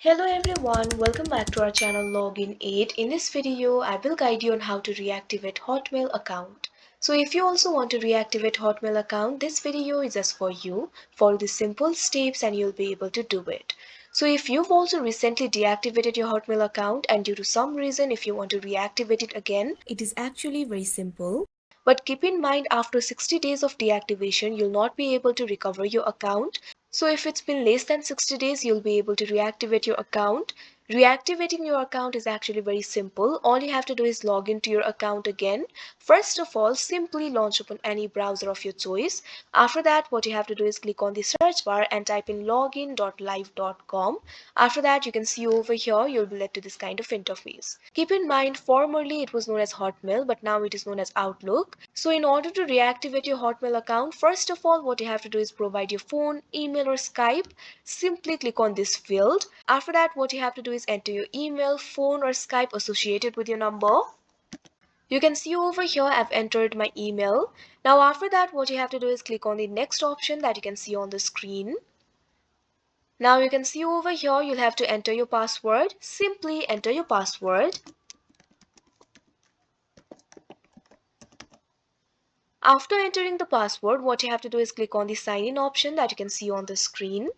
Hello everyone, welcome back to our channel Login 8. In this video, I will guide you on how to reactivate Hotmail account. So if you also want to reactivate Hotmail account, this video is just for you. Follow the simple steps and you'll be able to do it. So if you've also recently deactivated your Hotmail account and due to some reason if you want to reactivate it again, it is actually very simple. But keep in mind after 60 days of deactivation, you'll not be able to recover your account. So if it's been less than 60 days, you'll be able to reactivate your account. Reactivating your account is actually very simple. All you have to do is log into your account again. First of all, simply launch open any browser of your choice. After that, what you have to do is click on the search bar and type in login.live.com. After that, you can see over here, you'll be led to this kind of interface. Keep in mind, formerly it was known as Hotmail, but now it is known as Outlook. So in order to reactivate your Hotmail account, first of all, what you have to do is provide your phone, email or Skype. Simply click on this field. After that, what you have to do is enter your email, phone or Skype associated with your number. You can see over here I've entered my email. Now after that, what you have to do is click on the next option that you can see on the screen. Now you can see over here you'll have to enter your password. Simply enter your password. After entering the password, what you have to do is click on the sign in option that you can see on the screen.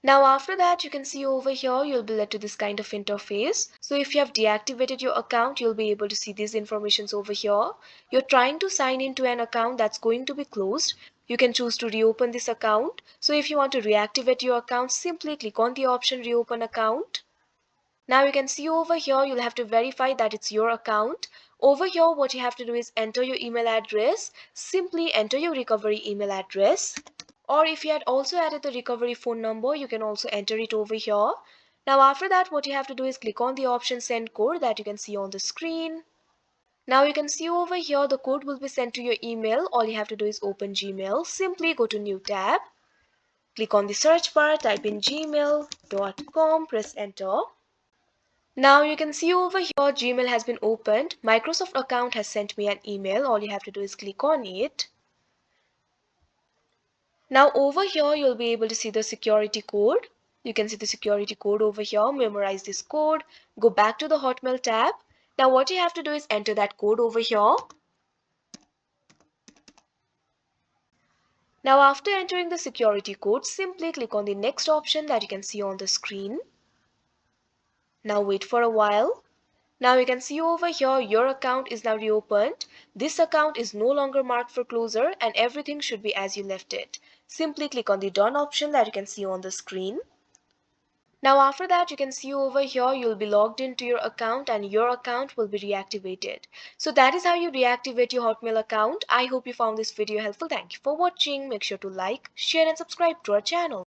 Now after that, you can see over here you'll be led to this kind of interface. So if you have deactivated your account, you'll be able to see these informations over here. You're trying to sign into an account that's going to be closed. You can choose to reopen this account. So if you want to reactivate your account, simply click on the option reopen account. Now you can see over here you'll have to verify that it's your account. Over here what you have to do is enter your email address. Simply enter your recovery email address. Or if you had also added the recovery phone number, you can also enter it over here. Now after that, what you have to do is click on the option send code that you can see on the screen. Now you can see over here the code will be sent to your email. All you have to do is open Gmail. Simply go to new tab. Click on the search bar, type in gmail.com, press enter. Now you can see over here Gmail has been opened. Microsoft account has sent me an email. All you have to do is click on it. Now over here you'll be able to see the security code. You can see the security code over here. Memorize this code. Go back to the Hotmail tab. Now what you have to do is enter that code over here. Now after entering the security code, simply click on the next option that you can see on the screen. Now wait for a while. Now you can see over here your account is now reopened. This account is no longer marked for closure and everything should be as you left it. Simply click on the done option that you can see on the screen. Now after that, you can see over here you'll be logged into your account and your account will be reactivated. So that is how you reactivate your Hotmail account. I hope you found this video helpful. Thank you for watching. Make sure to like, share and subscribe to our channel.